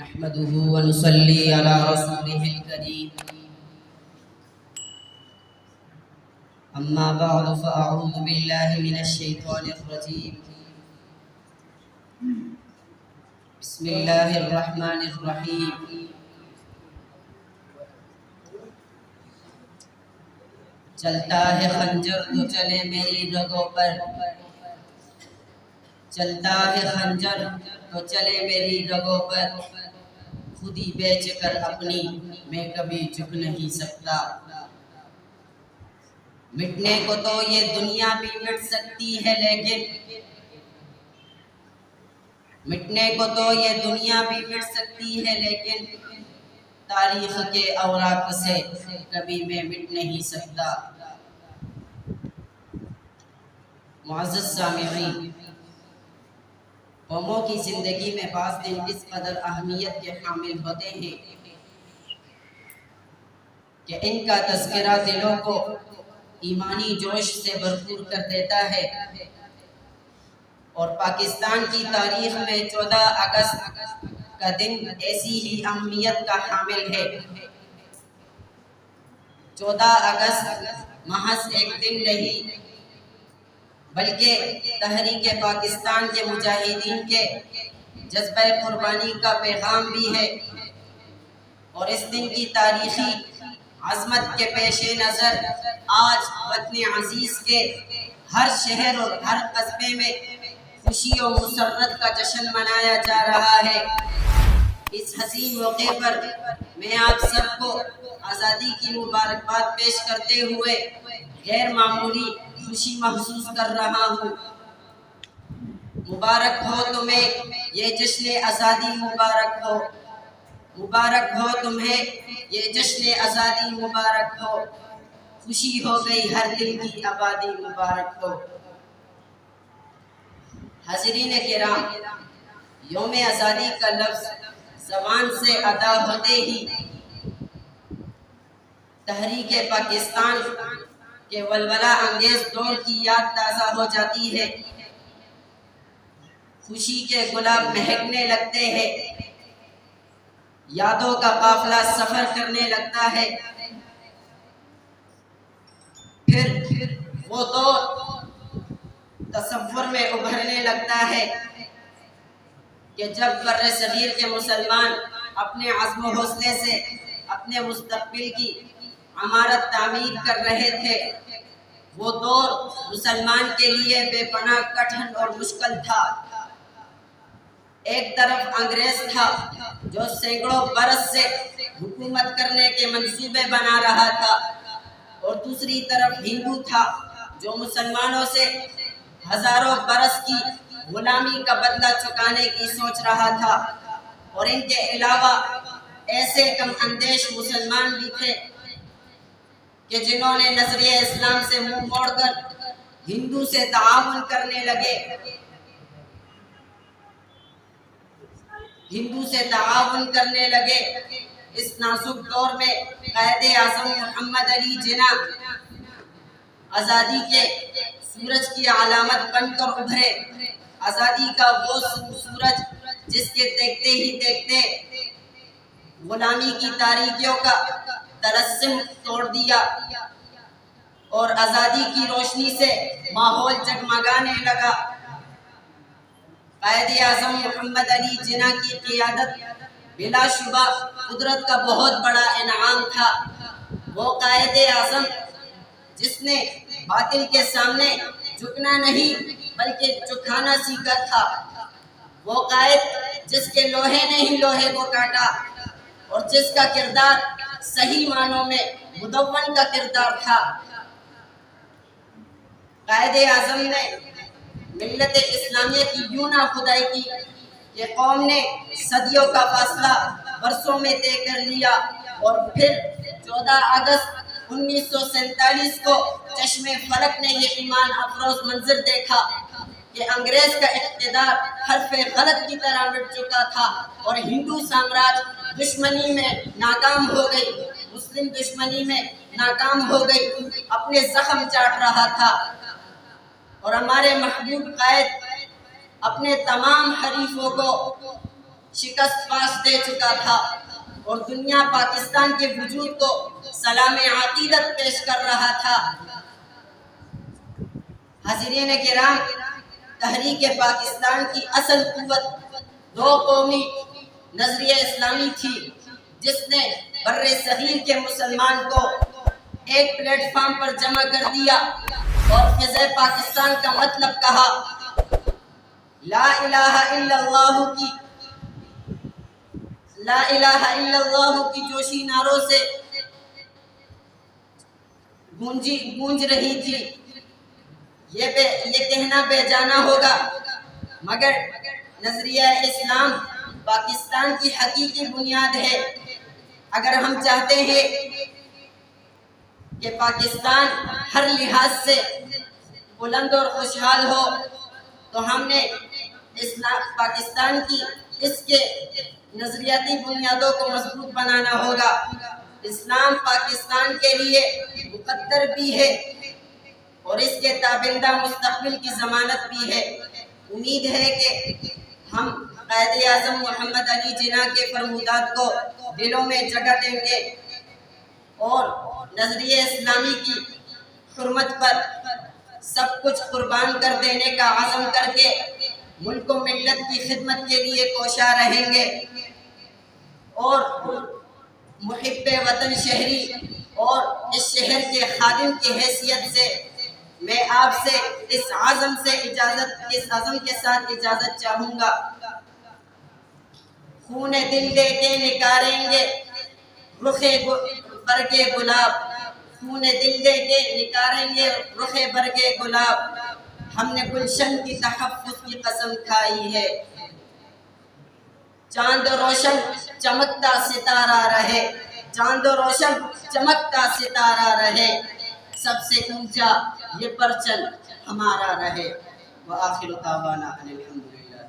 نحمده ونصلي على رسوله الكريم أما بعد فأعوذ بالله من الشيطان الرجيم بسم الله الرحمن الرحيم چلتا ہے خنجر تو چلے میری رگوں پر، چلتا ہے خنجر تو چلے میری رگوں پر، خود ہی بیچ کر اپنی میں کبھی جھک نہیں سکتا۔ مٹنے کو تو یہ دنیا بھی مٹ سکتی ہے لیکن مٹنے کو تو یہ دنیا بھی مٹ سکتی ہے لیکن تاریخ کے اوراق سے کبھی میں مٹ نہیں سکتا۔ معزز سامعین، قوموں کی زندگی میں بعض دن اس قدر اہمیت کے حامل ہوتے ہیں کہ ان کا تذکرہ دلوں کو ایمانی جوش سے بھرپور کر دیتا ہے، اور پاکستان کی تاریخ میں 14 اگست کا دن ایسی ہی اہمیت کا حامل ہے۔ 14 اگست محض ایک دن نہیں بلکہ تحریک پاکستان کے مجاہدین کے جذبہ قربانی کا پیغام بھی ہے، اور اس دن کی تاریخی عظمت کے پیش نظر آج وطن عزیز کے ہر شہر اور ہر قصبے میں خوشی و مسرت کا جشن منایا جا رہا ہے۔ اس حسین موقع پر میں آپ سب کو آزادی کی مبارکباد پیش کرتے ہوئے غیر معمولی خوشی محسوس کر رہا ہوں۔ مبارک ہو تمہیں یہ جشن آزادی، مبارک ہو، مبارک ہو تمہیں یہ جشن آزادی، مبارک ہو، خوشی ہو گئی ہر دل کی آبادی، مبارک ہو۔ حاضرین کرام، یوم آزادی کا لفظ زبان سے ادا ہوتے ہی تحریک پاکستان کے ولولہ انگیز دور کی یاد تازہ ہو جاتی ہے۔ خوشی کے گلاب مہکنے لگتے ہیں، یادوں کا قافلہ سفر کرنے لگتا ہے۔ پھر وہ دور تصور میں ابھرنے لگتا ہے کہ جب بر صغیر کے مسلمان اپنے عزم و حوصلے سے اپنے مستقبل کی عمارت تعمیر کر رہے تھے۔ وہ دور مسلمان کے لیے بے پناہ کٹھن اور مشکل تھا۔ ایک طرف انگریز تھا جو سینکڑوں برس سے حکومت کرنے کے منصوبے بنا رہا تھا، اور دوسری طرف ہندو تھا جو مسلمانوں سے ہزاروں برس کی غلامی کا بدلہ چکانے کی سوچ رہا تھا۔ اور ان کے علاوہ ایسے کم اندیش مسلمان بھی تھے کہ جنہوں نے نظریہ اسلام سے منہ موڑ کر ہندو سے تعاون کرنے لگے۔ اس نازک دور میں قائد اعظم محمد علی جناح آزادی کے سورج کی علامت بن کر ابھرے۔ آزادی کا وہ سورج جس کے دیکھتے ہی دیکھتے غلامی کی تاریکیوں کا طلسم توڑ دیا، اور آزادی کی روشنی سے ماحول جگمگانے لگا۔ قائد اعظم محمد علی جناح کی قیادت بلا شبہ قدرت کا بہت بڑا انعام تھا۔ وہ قائد اعظم جس نے باطل کے سامنے جھکنا نہیں بلکہ جھکانا سیکھا تھا۔ وہ قائد جس کے لوہے نے ہی لوہے کو کاٹا، اور جس کا کردار صحیح معنوں میں مدون کا کردار تھا۔ قائد اعظم نے ملت اسلامیہ کی یوں نہ خدائی کی کہ قوم نے صدیوں کا فاصلہ برسوں میں طے کر لیا، اور پھر 14 اگست 1947 کو چشم فلک نے یہ ایمان افروز منظر دیکھا کہ انگریز کا اقتدار حرف غلط کی طرح مٹ چکا تھا، اور ہندو سامراج دشمنی میں ناکام ہو گئی، مسلم دشمنی میں ناکام ہو گئی، اپنے زخم چاٹ رہا تھا۔ اور ہمارے محبوب قائد اپنے تمام حریفوں کو شکست پاش دے چکا تھا اور دنیا پاکستان کے وجود کو سلام عقیدت پیش کر رہا تھا۔ حاضرین کرام، تحریک پاکستان کی اصل قوت دو قومی نظریہ اسلامی تھی، جس نے بر صغیر کے مسلمان کو ایک پلیٹ فارم پر جمع کر دیا اور فضائے پاکستان کا مطلب کہا۔ لا الہ الا اللہ کی جوشی نعروں سے گونج رہی تھی۔ یہ کہنا بے جانا ہوگا، مگر نظریہ اسلام پاکستان کی حقیقی بنیاد ہے۔ اگر ہم چاہتے ہیں کہ پاکستان ہر لحاظ سے بلند اور خوشحال ہو، تو ہم نے پاکستان کی اس کے نظریاتی بنیادوں کو مضبوط بنانا ہوگا۔ اسلام پاکستان کے لیے مقدر بھی ہے اور اس کے تابندہ مستقبل کی ضمانت بھی ہے۔ امید ہے کہ ہم قائد اعظم محمد علی جناح کے فرمودات کو دلوں میں جگہ دیں گے اور نظریہ اسلامی کی حرمت پر سب کچھ قربان کر دینے کا عزم کر کے ملک و ملت کی خدمت کے لیے کوشاں رہیں گے، اور محب وطن شہری اور اس شہر کے خادم کی حیثیت سے میں آپ سے اس عزم کے ساتھ اجازت چاہوں گا۔ خون دل دے کے نکاریں گے رخ برگ گلاب، خون دل دے کے نکاریں گے رخ برگ گلاب، ہم نے گلشن کی تحفظ کی قسم کھائی ہے۔ چاند روشن چمکتا ستارہ رہے، چاند روشن چمکتا ستارہ رہے، سب سے اونچا یہ پرچم ہمارا رہے۔ وآخر دعوانا ان الحمدللہ۔